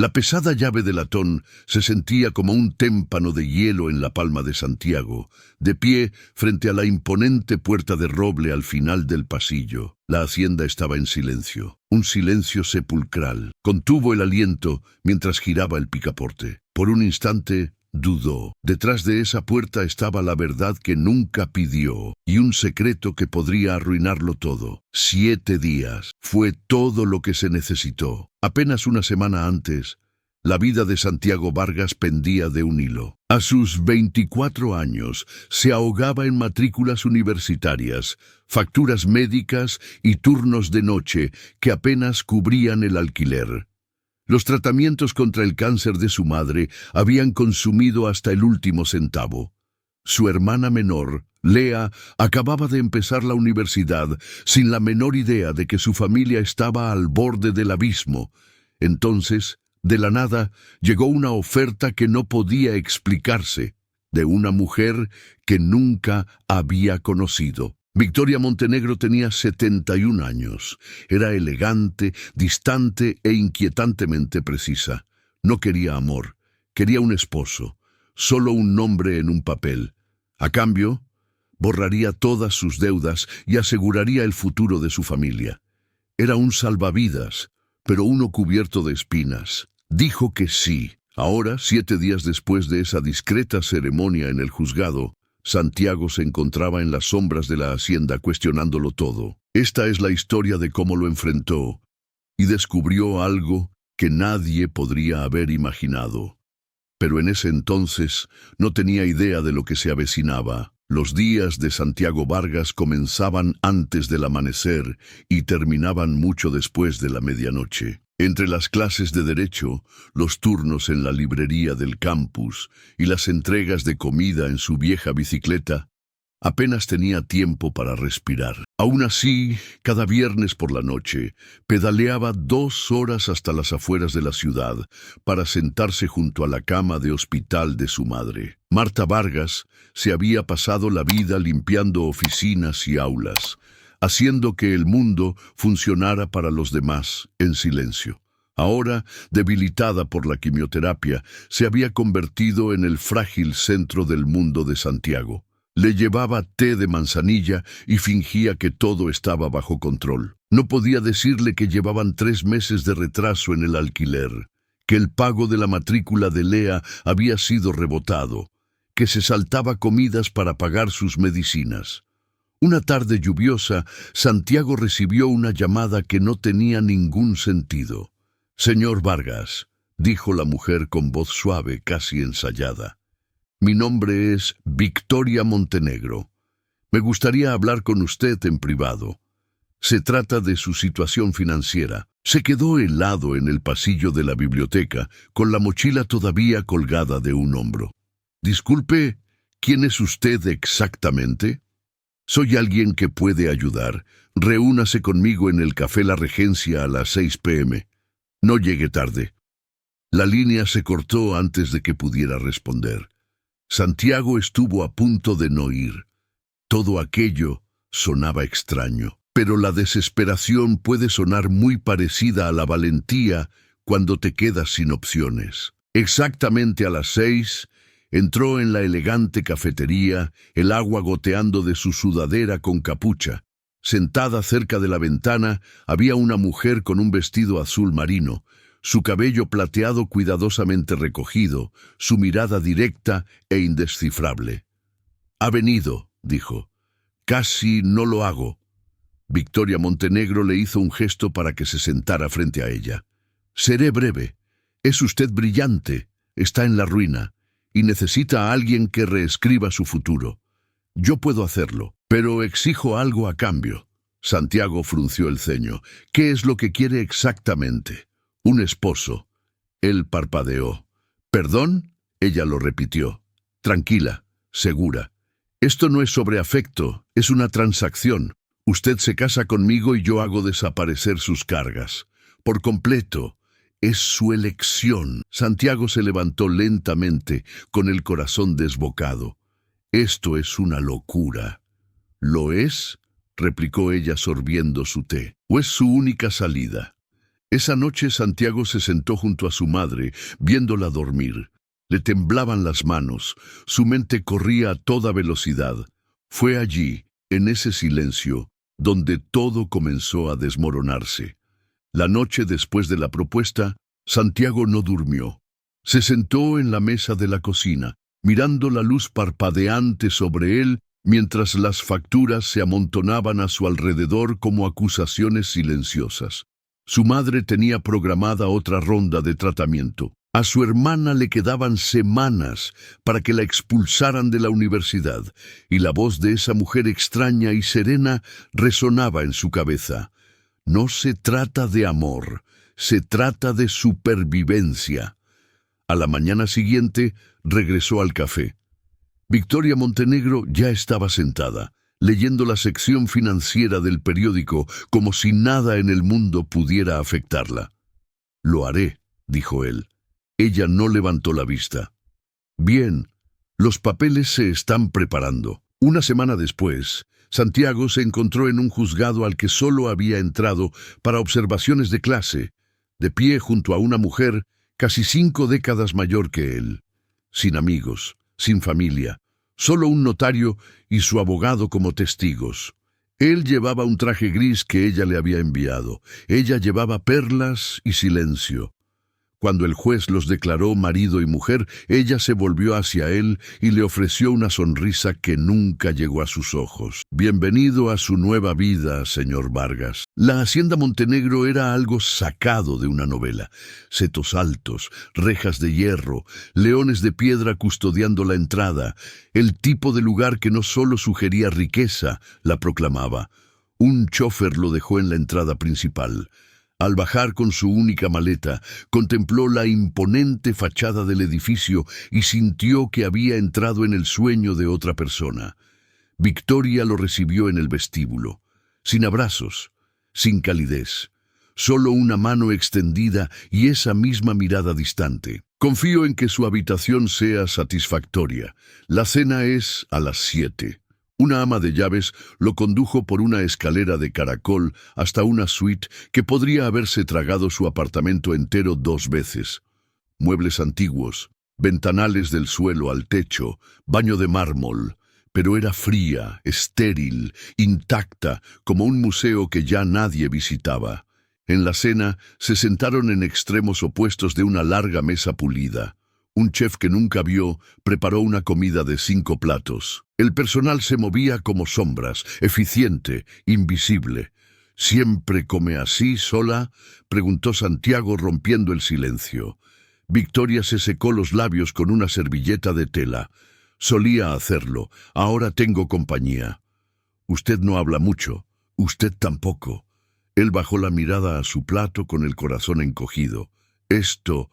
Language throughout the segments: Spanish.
La pesada llave de latón se sentía como un témpano de hielo en la palma de Santiago, de pie frente a la imponente puerta de roble al final del pasillo. La hacienda estaba en silencio, un silencio sepulcral. Contuvo el aliento mientras giraba el picaporte. Por un instante dudó. Detrás de esa puerta estaba la verdad que nunca pidió y un secreto que podría arruinarlo todo. 7 días fue todo lo que se necesitó. Apenas una semana antes, la vida de Santiago Vargas pendía de un hilo. A sus 24 años se ahogaba en matrículas universitarias, facturas médicas y turnos de noche que apenas cubrían el alquiler. Los tratamientos contra el cáncer de su madre habían consumido hasta el último centavo. Su hermana menor, Lea, acababa de empezar la universidad sin la menor idea de que su familia estaba al borde del abismo. Entonces, de la nada, llegó una oferta que no podía explicarse, de una mujer que nunca había conocido. Victoria Montenegro tenía 71 años. Era elegante, distante e inquietantemente precisa. No quería amor, quería un esposo, solo un nombre en un papel. A cambio, borraría todas sus deudas y aseguraría el futuro de su familia. Era un salvavidas, pero uno cubierto de espinas. Dijo que sí. Ahora, 7 días después de esa discreta ceremonia en el juzgado, Santiago se encontraba en las sombras de la hacienda cuestionándolo todo. Esta es la historia de cómo lo enfrentó y descubrió algo que nadie podría haber imaginado. Pero en ese entonces no tenía idea de lo que se avecinaba. Los días de Santiago Vargas comenzaban antes del amanecer y terminaban mucho después de la medianoche. Entre las clases de derecho, los turnos en la librería del campus y las entregas de comida en su vieja bicicleta, apenas tenía tiempo para respirar. Aún así, cada viernes por la noche, pedaleaba 2 horas hasta las afueras de la ciudad para sentarse junto a la cama de hospital de su madre. Marta Vargas se había pasado la vida limpiando oficinas y aulas, haciendo que el mundo funcionara para los demás en silencio. Ahora, debilitada por la quimioterapia, se había convertido en el frágil centro del mundo de Santiago. Le llevaba té de manzanilla y fingía que todo estaba bajo control. No podía decirle que llevaban 3 meses de retraso en el alquiler, que el pago de la matrícula de Lea había sido rebotado, que se saltaba comidas para pagar sus medicinas. Una tarde lluviosa, Santiago recibió una llamada que no tenía ningún sentido. «Señor Vargas», dijo la mujer con voz suave, casi ensayada. «Mi nombre es Victoria Montenegro. Me gustaría hablar con usted en privado. Se trata de su situación financiera». Se quedó helado en el pasillo de la biblioteca, con la mochila todavía colgada de un hombro. «Disculpe, ¿quién es usted exactamente?» «Soy alguien que puede ayudar. Reúnase conmigo en el Café La Regencia a las 6 p.m. No llegue tarde». La línea se cortó antes de que pudiera responder. Santiago estuvo a punto de no ir. Todo aquello sonaba extraño, pero la desesperación puede sonar muy parecida a la valentía cuando te quedas sin opciones. Exactamente a las 6, entró en la elegante cafetería, el agua goteando de su sudadera con capucha. Sentada cerca de la ventana había una mujer con un vestido azul marino, su cabello plateado cuidadosamente recogido, su mirada directa e indescifrable. «Ha venido», dijo. «Casi no lo hago». Victoria Montenegro le hizo un gesto para que se sentara frente a ella. «Seré breve. Es usted brillante, está en la ruina y necesita a alguien que reescriba su futuro. Yo puedo hacerlo, pero exijo algo a cambio». Santiago frunció el ceño. «¿Qué es lo que quiere exactamente?» «Un esposo». Él parpadeó. «¿Perdón?», ella lo repitió. «Tranquila, segura. Esto no es sobre afecto, es una transacción. Usted se casa conmigo y yo hago desaparecer sus cargas. Por completo. Es su elección». Santiago se levantó lentamente, con el corazón desbocado. «Esto es una locura». «¿Lo es?», replicó ella sorbiendo su té. «¿O es su única salida?». Esa noche Santiago se sentó junto a su madre, viéndola dormir. Le temblaban las manos, su mente corría a toda velocidad. Fue allí, en ese silencio, donde todo comenzó a desmoronarse. La noche después de la propuesta, Santiago no durmió. Se sentó en la mesa de la cocina, mirando la luz parpadeante sobre él, mientras las facturas se amontonaban a su alrededor como acusaciones silenciosas. Su madre tenía programada otra ronda de tratamiento. A su hermana le quedaban semanas para que la expulsaran de la universidad, y la voz de esa mujer extraña y serena resonaba en su cabeza. No se trata de amor, se trata de supervivencia. A la mañana siguiente regresó al café. Victoria Montenegro ya estaba sentada, leyendo la sección financiera del periódico como si nada en el mundo pudiera afectarla. «Lo haré», dijo él. Ella no levantó la vista. «Bien, los papeles se están preparando». Una semana después, Santiago se encontró en un juzgado al que solo había entrado para observaciones de clase, de pie junto a una mujer casi 5 décadas mayor que él, sin amigos, sin familia, solo un notario y su abogado como testigos. Él llevaba un traje gris que ella le había enviado. Ella llevaba perlas y silencio. Cuando el juez los declaró marido y mujer, ella se volvió hacia él y le ofreció una sonrisa que nunca llegó a sus ojos. «Bienvenido a su nueva vida, señor Vargas». La hacienda Montenegro era algo sacado de una novela. Setos altos, rejas de hierro, leones de piedra custodiando la entrada. El tipo de lugar que no solo sugería riqueza, la proclamaba. Un chofer lo dejó en la entrada principal. Al bajar con su única maleta, contempló la imponente fachada del edificio y sintió que había entrado en el sueño de otra persona. Victoria lo recibió en el vestíbulo, sin abrazos, sin calidez, solo una mano extendida y esa misma mirada distante. «Confío en que su habitación sea satisfactoria. La cena es a las 7». Una ama de llaves lo condujo por una escalera de caracol hasta una suite que podría haberse tragado su apartamento entero 2 veces. Muebles antiguos, ventanales del suelo al techo, baño de mármol, pero era fría, estéril, intacta, como un museo que ya nadie visitaba. En la cena se sentaron en extremos opuestos de una larga mesa pulida. Un chef que nunca vio preparó una comida de 5 platos. El personal se movía como sombras, eficiente, invisible. «¿Siempre come así, sola?», preguntó Santiago rompiendo el silencio. Victoria se secó los labios con una servilleta de tela. «Solía hacerlo, ahora tengo compañía». «Usted no habla mucho, usted tampoco». Él bajó la mirada a su plato con el corazón encogido. Esto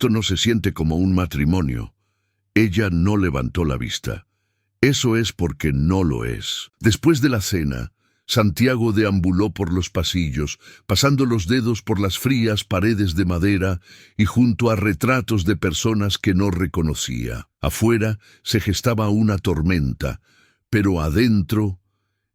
no se siente como un matrimonio». Ella no levantó la vista. «Eso es porque no lo es». Después de la cena, Santiago deambuló por los pasillos, pasando los dedos por las frías paredes de madera y junto a retratos de personas que no reconocía. Afuera se gestaba una tormenta, pero adentro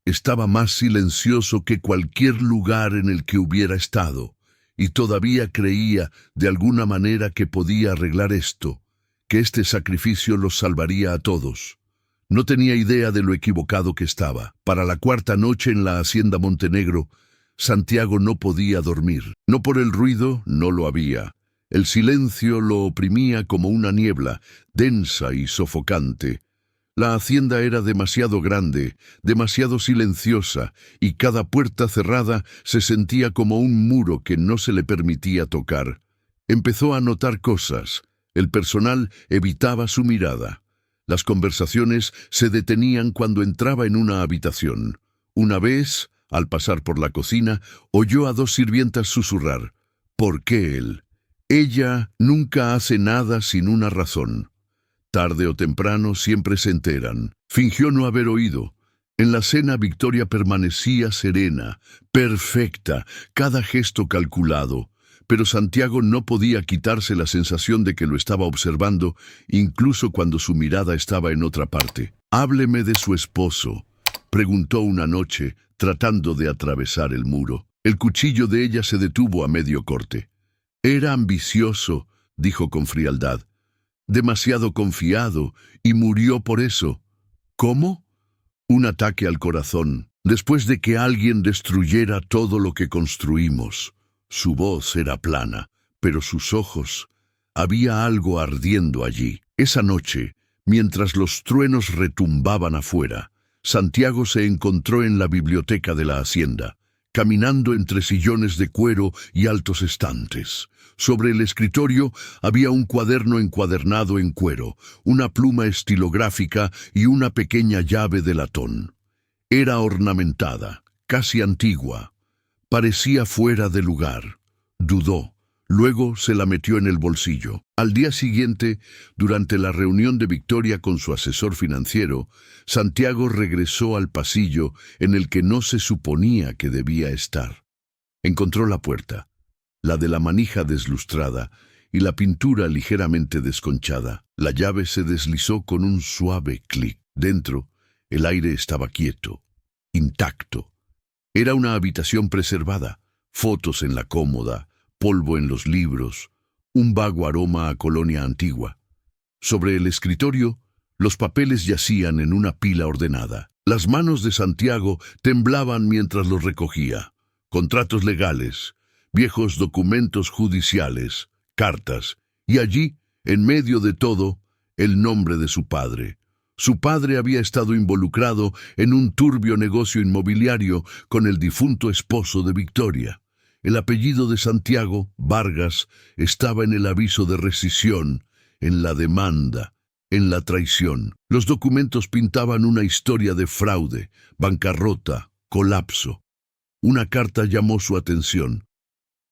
estaba más silencioso que cualquier lugar en el que hubiera estado. Y todavía creía, de alguna manera, que podía arreglar esto, que este sacrificio los salvaría a todos. No tenía idea de lo equivocado que estaba. Para la 4ª noche en la hacienda Montenegro, Santiago no podía dormir. No por el ruido, no lo había. El silencio lo oprimía como una niebla, densa y sofocante. La hacienda era demasiado grande, demasiado silenciosa, y cada puerta cerrada se sentía como un muro que no se le permitía tocar. Empezó a notar cosas. El personal evitaba su mirada. Las conversaciones se detenían cuando entraba en una habitación. Una vez, al pasar por la cocina, oyó a 2 sirvientas susurrar. «¿Por qué él? Ella nunca hace nada sin una razón». Tarde o temprano siempre se enteran. Fingió no haber oído. En la cena Victoria permanecía serena, perfecta, cada gesto calculado. Pero Santiago no podía quitarse la sensación de que lo estaba observando, incluso cuando su mirada estaba en otra parte. «Hábleme de su esposo», preguntó una noche, tratando de atravesar el muro. El cuchillo de ella se detuvo a medio corte. Era ambicioso, dijo con frialdad, demasiado confiado, y murió por eso. ¿Cómo? Un ataque al corazón, después de que alguien destruyera todo lo que construimos. Su voz era plana, pero sus ojos, había algo ardiendo allí. Esa noche, mientras los truenos retumbaban afuera, Santiago se encontró en la biblioteca de la hacienda, caminando entre sillones de cuero y altos estantes. Sobre el escritorio había un cuaderno encuadernado en cuero, una pluma estilográfica y una pequeña llave de latón. Era ornamentada, casi antigua. Parecía fuera de lugar. Dudó. Luego se la metió en el bolsillo. Al día siguiente, durante la reunión de Victoria con su asesor financiero, Santiago regresó al pasillo en el que no se suponía que debía estar. Encontró la puerta, la de la manija deslustrada y la pintura ligeramente desconchada. La llave se deslizó con un suave clic. Dentro, el aire estaba quieto, intacto. Era una habitación preservada, fotos en la cómoda, polvo en los libros, un vago aroma a colonia antigua. Sobre el escritorio, los papeles yacían en una pila ordenada. Las manos de Santiago temblaban mientras los recogía. Contratos legales, viejos documentos judiciales, cartas, y allí, en medio de todo, el nombre de su padre. Su padre había estado involucrado en un turbio negocio inmobiliario con el difunto esposo de Victoria. El apellido de Santiago, Vargas, estaba en el aviso de rescisión, en la demanda, en la traición. Los documentos pintaban una historia de fraude, bancarrota, colapso. Una carta llamó su atención.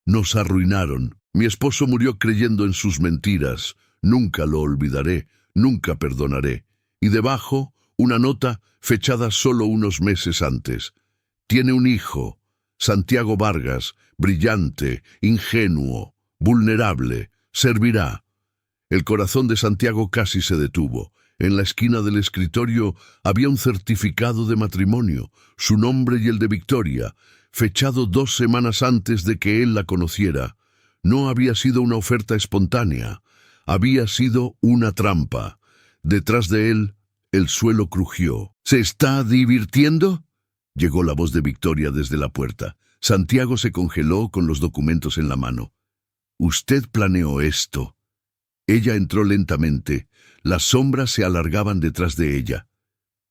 Nos arruinaron. Mi esposo murió creyendo en sus mentiras. Nunca lo olvidaré, nunca perdonaré. Y debajo, una nota fechada solo unos meses antes. Tiene un hijo, Santiago Vargas, brillante, ingenuo, vulnerable, servirá. El corazón de Santiago casi se detuvo. En la esquina del escritorio había un certificado de matrimonio, su nombre y el de Victoria, fechado 2 semanas antes de que él la conociera. No había sido una oferta espontánea, había sido una trampa. Detrás de él, el suelo crujió. ¿Se está divirtiendo?, llegó la voz de Victoria desde la puerta. Santiago se congeló con los documentos en la mano. «Usted planeó esto». Ella entró lentamente. Las sombras se alargaban detrás de ella.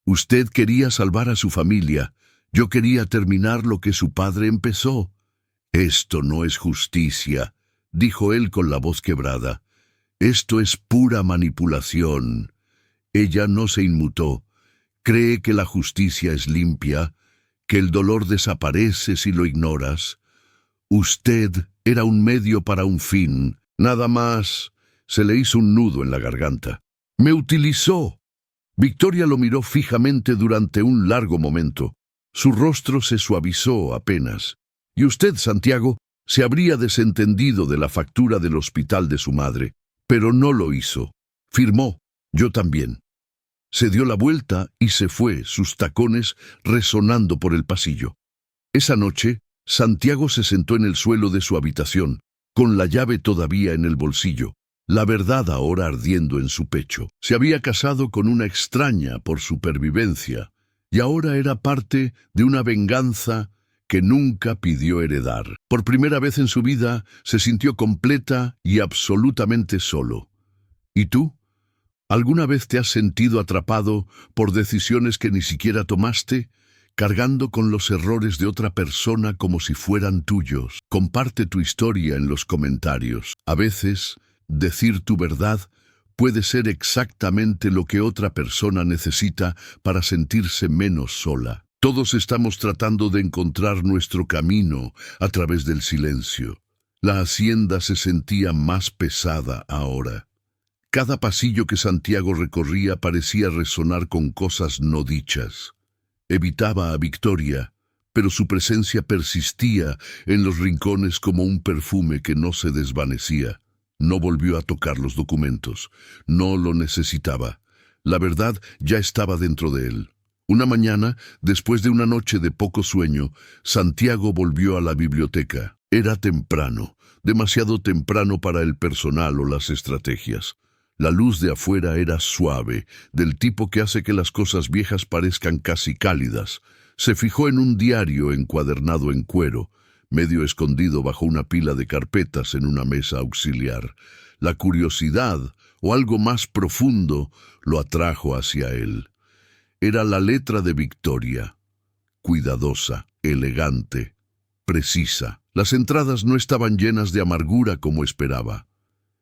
«Usted quería salvar a su familia. Yo quería terminar lo que su padre empezó». «Esto no es justicia», dijo él con la voz quebrada. «Esto es pura manipulación». Ella no se inmutó. «¿Cree que la justicia es limpia? ¿Que el dolor desaparece si lo ignoras? Usted era un medio para un fin, nada más». Se le hizo un nudo en la garganta. «Me utilizó». Victoria lo miró fijamente durante un largo momento. Su rostro se suavizó apenas. «Y usted, Santiago, se habría desentendido de la factura del hospital de su madre, pero no lo hizo. Firmó. Yo también». Se dio la vuelta y se fue, sus tacones resonando por el pasillo. Esa noche, Santiago se sentó en el suelo de su habitación, con la llave todavía en el bolsillo, la verdad ahora ardiendo en su pecho. Se había casado con una extraña por supervivencia, y ahora era parte de una venganza que nunca pidió heredar. Por primera vez en su vida se sintió completa y absolutamente solo. ¿Y tú? ¿Alguna vez te has sentido atrapado por decisiones que ni siquiera tomaste, cargando con los errores de otra persona como si fueran tuyos? Comparte tu historia en los comentarios. A veces, decir tu verdad puede ser exactamente lo que otra persona necesita para sentirse menos sola. Todos estamos tratando de encontrar nuestro camino a través del silencio. La hacienda se sentía más pesada ahora. Cada pasillo que Santiago recorría parecía resonar con cosas no dichas. Evitaba a Victoria, pero su presencia persistía en los rincones como un perfume que no se desvanecía. No volvió a tocar los documentos. No lo necesitaba. La verdad ya estaba dentro de él. Una mañana, después de una noche de poco sueño, Santiago volvió a la biblioteca. Era temprano, demasiado temprano para el personal o las estrategias. La luz de afuera era suave, del tipo que hace que las cosas viejas parezcan casi cálidas. Se fijó en un diario encuadernado en cuero, medio escondido bajo una pila de carpetas en una mesa auxiliar. La curiosidad, o algo más profundo, lo atrajo hacia él. Era la letra de Victoria, cuidadosa, elegante, precisa. Las entradas no estaban llenas de amargura como esperaba.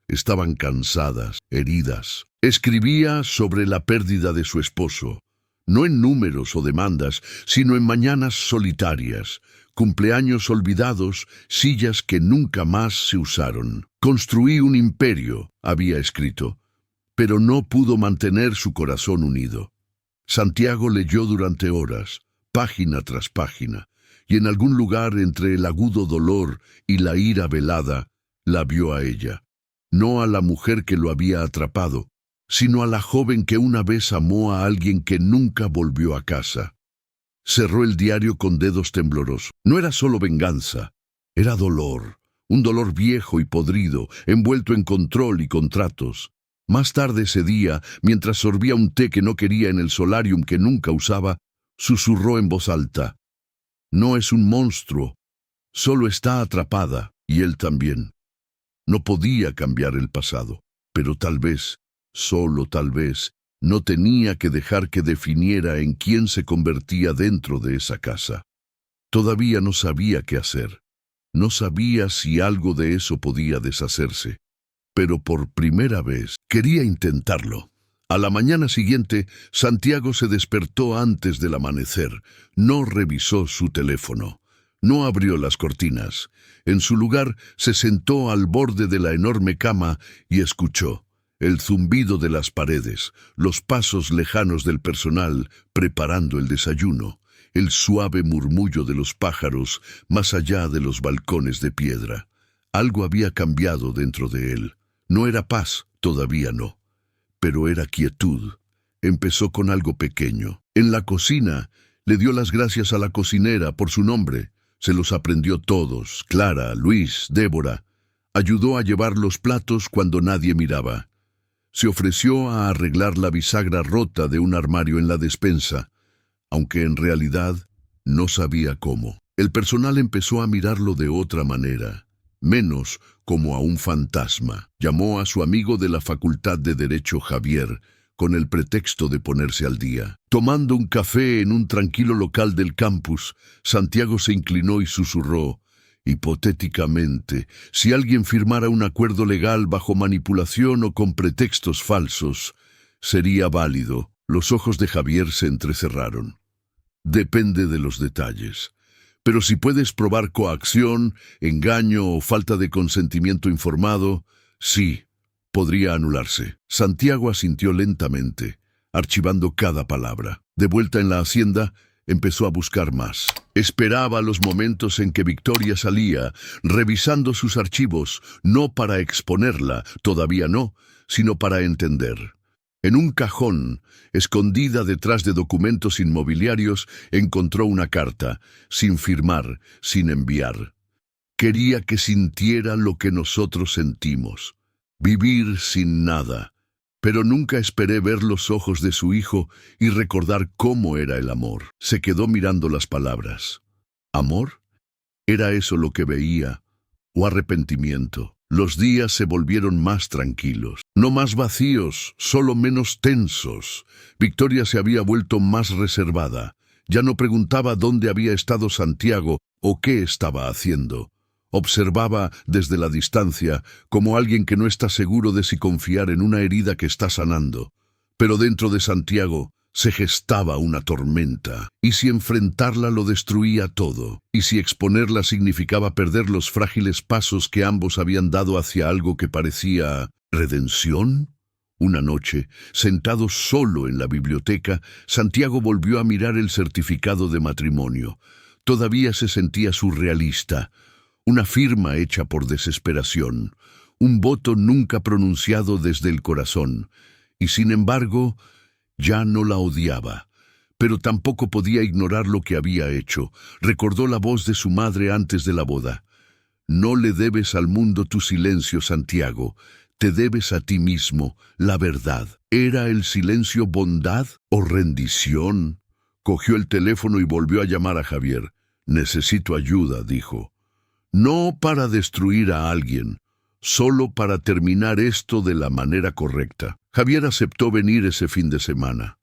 Estaban cansadas, heridas. Escribía sobre la pérdida de su esposo, no en números o demandas, sino en mañanas solitarias, cumpleaños olvidados, sillas que nunca más se usaron. Construí un imperio, había escrito, pero no pudo mantener su corazón unido. Santiago leyó durante horas, página tras página, y en algún lugar entre el agudo dolor y la ira velada, la vio a ella. No a la mujer que lo había atrapado, sino a la joven que una vez amó a alguien que nunca volvió a casa. Cerró el diario con dedos temblorosos. No era solo venganza, era dolor, un dolor viejo y podrido, envuelto en control y contratos. Más tarde ese día, mientras sorbía un té que no quería en el solarium que nunca usaba, susurró en voz alta: «No es un monstruo, solo está atrapada, y él también». No podía cambiar el pasado, pero tal vez, solo tal vez, no tenía que dejar que definiera en quién se convertía dentro de esa casa. Todavía no sabía qué hacer. No sabía si algo de eso podía deshacerse. Pero por primera vez quería intentarlo. A la mañana siguiente, Santiago se despertó antes del amanecer. No revisó su teléfono. No abrió las cortinas. En su lugar, se sentó al borde de la enorme cama y escuchó el zumbido de las paredes, los pasos lejanos del personal preparando el desayuno, el suave murmullo de los pájaros más allá de los balcones de piedra. Algo había cambiado dentro de él. No era paz, todavía no, pero era quietud. Empezó con algo pequeño. En la cocina, le dio las gracias a la cocinera por su nombre. Se los aprendió todos: Clara, Luis, Débora. Ayudó a llevar los platos cuando nadie miraba. Se ofreció a arreglar la bisagra rota de un armario en la despensa, aunque en realidad no sabía cómo. El personal empezó a mirarlo de otra manera, menos como a un fantasma. Llamó a su amigo de la Facultad de Derecho, Javier, con el pretexto de ponerse al día. Tomando un café en un tranquilo local del campus, Santiago se inclinó y susurró: hipotéticamente, si alguien firmara un acuerdo legal bajo manipulación o con pretextos falsos, sería válido. Los ojos de Javier se entrecerraron. Depende de los detalles. Pero si puedes probar coacción, engaño o falta de consentimiento informado, sí, podría anularse. Santiago asintió lentamente, archivando cada palabra. De vuelta en la hacienda, empezó a buscar más. Esperaba los momentos en que Victoria salía, revisando sus archivos, no para exponerla, todavía no, sino para entender. En un cajón, escondida detrás de documentos inmobiliarios, encontró una carta, sin firmar, sin enviar. Quería que sintiera lo que nosotros sentimos, vivir sin nada. Pero nunca esperé ver los ojos de su hijo y recordar cómo era el amor. Se quedó mirando las palabras. ¿Amor? ¿Era eso lo que veía? ¿O arrepentimiento? Los días se volvieron más tranquilos, no más vacíos, solo menos tensos. Victoria se había vuelto más reservada. Ya no preguntaba dónde había estado Santiago o qué estaba haciendo. Observaba desde la distancia, como alguien que no está seguro de si confiar en una herida que está sanando. Pero dentro de Santiago se gestaba una tormenta. ¿Y si enfrentarla lo destruía todo? ¿Y si exponerla significaba perder los frágiles pasos que ambos habían dado hacia algo que parecía redención? Una noche, sentado solo en la biblioteca, Santiago volvió a mirar el certificado de matrimonio. Todavía se sentía surrealista. Una firma hecha por desesperación, un voto nunca pronunciado desde el corazón, y sin embargo, ya no la odiaba. pero tampoco podía ignorar lo que había hecho. Recordó la voz de su madre antes de la boda. No le debes al mundo tu silencio, Santiago. Te debes a ti mismo la verdad. ¿Era el silencio bondad o rendición? Cogió el teléfono y volvió a llamar a Javier. Necesito ayuda, dijo. No para destruir a alguien, solo para terminar esto de la manera correcta. Javier aceptó venir ese fin de semana.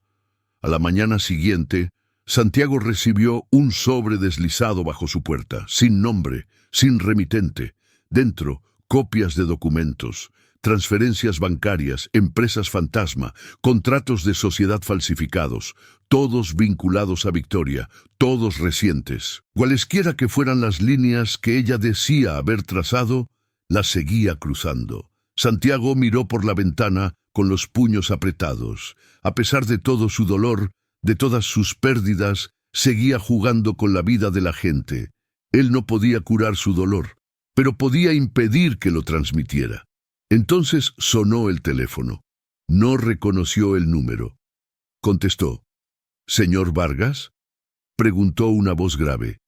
A la mañana siguiente, Santiago recibió un sobre deslizado bajo su puerta, sin nombre, sin remitente. Dentro, copias de documentos, transferencias bancarias, empresas fantasma, contratos de sociedad falsificados, todos vinculados a Victoria, todos recientes. Cualesquiera que fueran las líneas que ella decía haber trazado, las seguía cruzando. Santiago miró por la ventana con los puños apretados. A pesar de todo su dolor, de todas sus pérdidas, seguía jugando con la vida de la gente. Él no podía curar su dolor, pero podía impedir que lo transmitiera. Entonces sonó el teléfono. No reconoció el número. Contestó. «¿Señor Vargas?», preguntó una voz grave.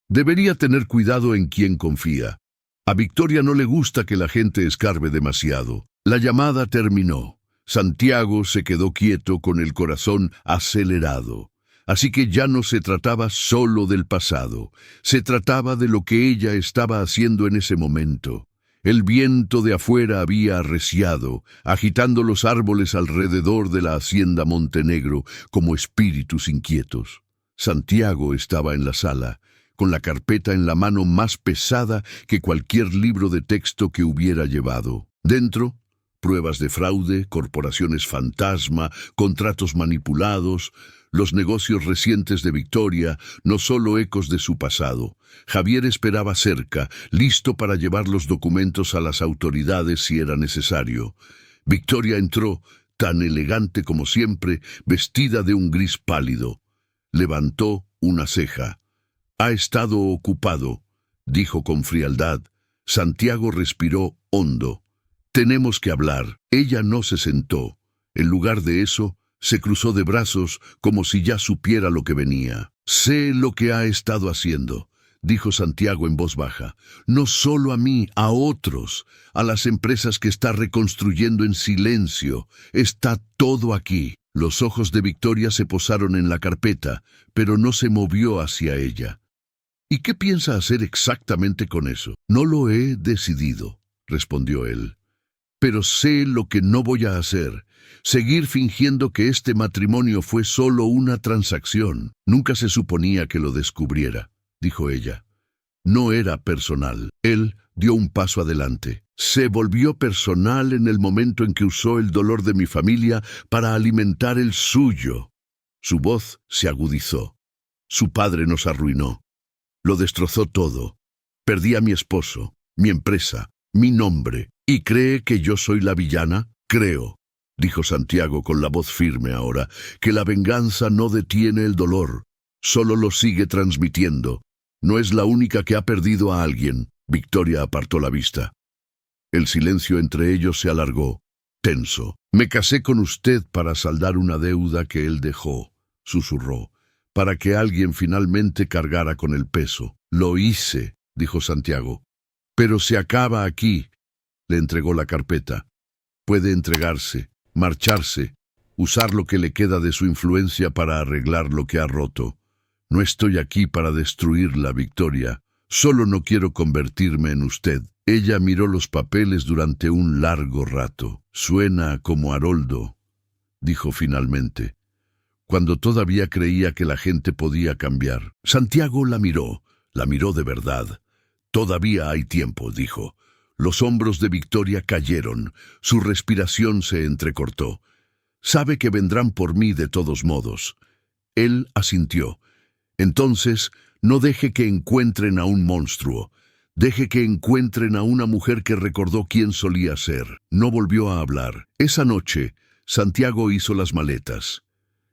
Debería tener cuidado en quién confía. A Victoria no le gusta que la gente escarbe demasiado. La llamada terminó. Santiago se quedó quieto con el corazón acelerado. Así que ya no se trataba solo del pasado. Se trataba de lo que ella estaba haciendo en ese momento. El viento de afuera había arreciado, agitando los árboles alrededor de la hacienda Montenegro como espíritus inquietos. Santiago estaba en la sala, con la carpeta en la mano más pesada que cualquier libro de texto que hubiera llevado. Dentro, pruebas de fraude, corporaciones fantasma, contratos manipulados, los negocios recientes de Victoria, no solo ecos de su pasado. Javier esperaba cerca, listo para llevar los documentos a las autoridades si era necesario. Victoria entró, tan elegante como siempre, vestida de un gris pálido. Levantó una ceja. «Ha estado ocupado», dijo con frialdad. Santiago respiró hondo. «Tenemos que hablar». Ella no se sentó. En lugar de eso, se cruzó de brazos como si ya supiera lo que venía. «Sé lo que ha estado haciendo», dijo Santiago en voz baja. «No solo a mí, a otros, a las empresas que está reconstruyendo en silencio. Está todo aquí». Los ojos de Victoria se posaron en la carpeta, pero no se movió hacia ella. «¿Y qué piensa hacer exactamente con eso?» «No lo he decidido», respondió él. «Pero sé lo que no voy a hacer. Seguir fingiendo que este matrimonio fue solo una transacción. Nunca se suponía que lo descubriera», dijo ella. «No era personal». Él dio un paso adelante. «Se volvió personal en el momento en que usó el dolor de mi familia para alimentar el suyo». Su voz se agudizó. «Su padre nos arruinó. Lo destrozó todo. Perdí a mi esposo, mi empresa, mi nombre. ¿Y cree que yo soy la villana? Creo», dijo Santiago con la voz firme ahora, «que la venganza no detiene el dolor, solo lo sigue transmitiendo. No es la única que ha perdido a alguien». Victoria apartó la vista. El silencio entre ellos se alargó, tenso. «Me casé con usted para saldar una deuda que él dejó», susurró, «para que alguien finalmente cargara con el peso». «Lo hice», dijo Santiago. «Pero se acaba aquí». Le entregó la carpeta. «Puede entregarse, marcharse, usar lo que le queda de su influencia para arreglar lo que ha roto. No estoy aquí para destruirla, Victoria. Solo no quiero convertirme en usted». Ella miró los papeles durante un largo rato. «Suena como Haroldo», dijo finalmente, cuando todavía creía que la gente podía cambiar. Santiago la miró de verdad. «Todavía hay tiempo», dijo. Los hombros de Victoria cayeron, su respiración se entrecortó. «Sabe que vendrán por mí de todos modos». Él asintió. «Entonces, no deje que encuentren a un monstruo. Deje que encuentren a una mujer que recordó quién solía ser». No volvió a hablar. Esa noche, Santiago hizo las maletas.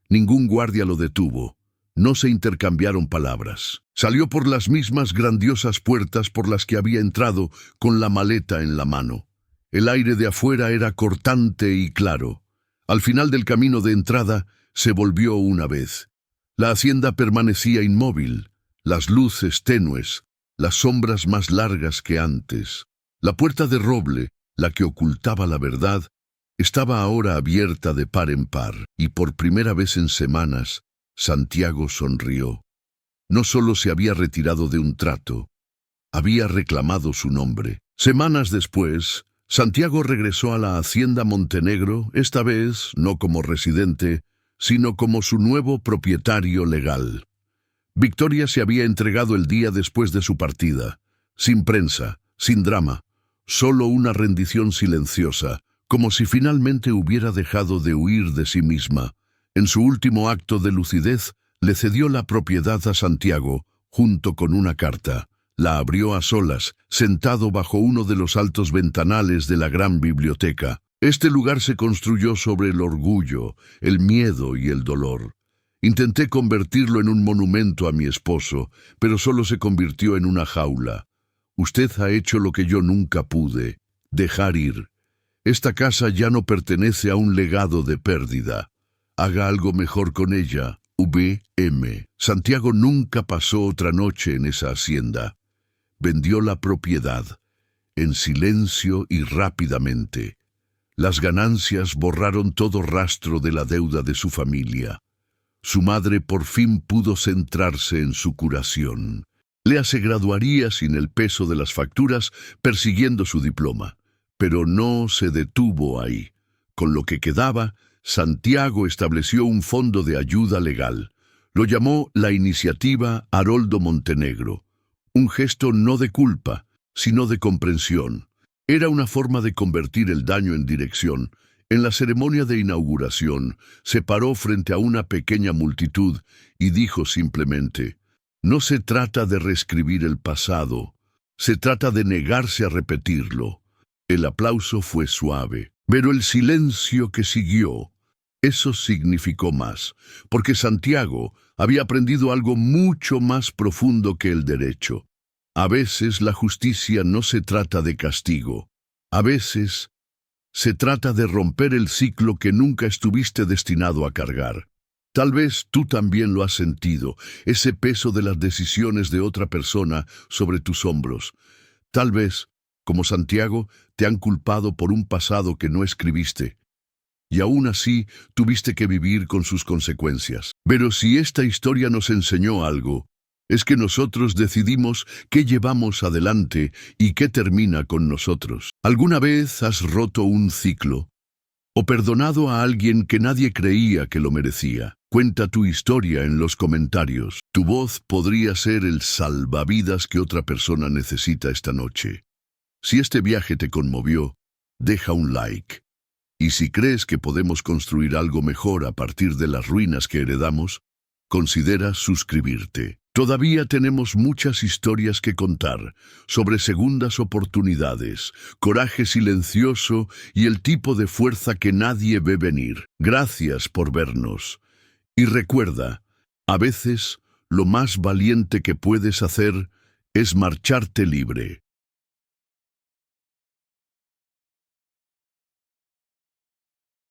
Ningún guardia lo detuvo. No se intercambiaron palabras. Salió por las mismas grandiosas puertas por las que había entrado, con la maleta en la mano. El aire de afuera era cortante y claro. Al final del camino de entrada, se volvió una vez. La hacienda permanecía inmóvil, las luces tenues, las sombras más largas que antes. La puerta de roble, la que ocultaba la verdad, estaba ahora abierta de par en par, y por primera vez en semanas, Santiago sonrió. No solo se había retirado de un trato, había reclamado su nombre. Semanas después, Santiago regresó a la hacienda Montenegro, esta vez no como residente, sino como su nuevo propietario legal. Victoria se había entregado el día después de su partida, sin prensa, sin drama, solo una rendición silenciosa, como si finalmente hubiera dejado de huir de sí misma. En su último acto de lucidez, le cedió la propiedad a Santiago, junto con una carta. La abrió a solas, sentado bajo uno de los altos ventanales de la gran biblioteca. Este lugar se construyó sobre el orgullo, el miedo y el dolor. Intenté convertirlo en un monumento a mi esposo, pero solo se convirtió en una jaula. Usted ha hecho lo que yo nunca pude, dejar ir. Esta casa ya no pertenece a un legado de pérdida. Haga algo mejor con ella, V.M. Santiago nunca pasó otra noche en esa hacienda. Vendió la propiedad, en silencio y rápidamente. Las ganancias borraron todo rastro de la deuda de su familia. Su madre por fin pudo centrarse en su curación. Lea se graduaría sin el peso de las facturas, persiguiendo su diploma. Pero no se detuvo ahí. Con lo que quedaba, Santiago estableció un fondo de ayuda legal. Lo llamó la Iniciativa Haroldo Montenegro. Un gesto no de culpa, sino de comprensión. Era una forma de convertir el daño en dirección. En la ceremonia de inauguración, se paró frente a una pequeña multitud y dijo simplemente: no se trata de reescribir el pasado, se trata de negarse a repetirlo. El aplauso fue suave, pero el silencio que siguió, eso significó más, porque Santiago había aprendido algo mucho más profundo que el derecho. A veces la justicia no se trata de castigo. A veces se trata de romper el ciclo que nunca estuviste destinado a cargar. Tal vez tú también lo has sentido, ese peso de las decisiones de otra persona sobre tus hombros. Tal vez, como Santiago, te han culpado por un pasado que no escribiste. Y aún así, tuviste que vivir con sus consecuencias. Pero si esta historia nos enseñó algo, es que nosotros decidimos qué llevamos adelante y qué termina con nosotros. ¿Alguna vez has roto un ciclo? ¿O perdonado a alguien que nadie creía que lo merecía? Cuenta tu historia en los comentarios. Tu voz podría ser el salvavidas que otra persona necesita esta noche. Si este viaje te conmovió, deja un like. Y si crees que podemos construir algo mejor a partir de las ruinas que heredamos, considera suscribirte. Todavía tenemos muchas historias que contar sobre segundas oportunidades, coraje silencioso y el tipo de fuerza que nadie ve venir. Gracias por vernos. Y recuerda, a veces lo más valiente que puedes hacer es marcharte libre.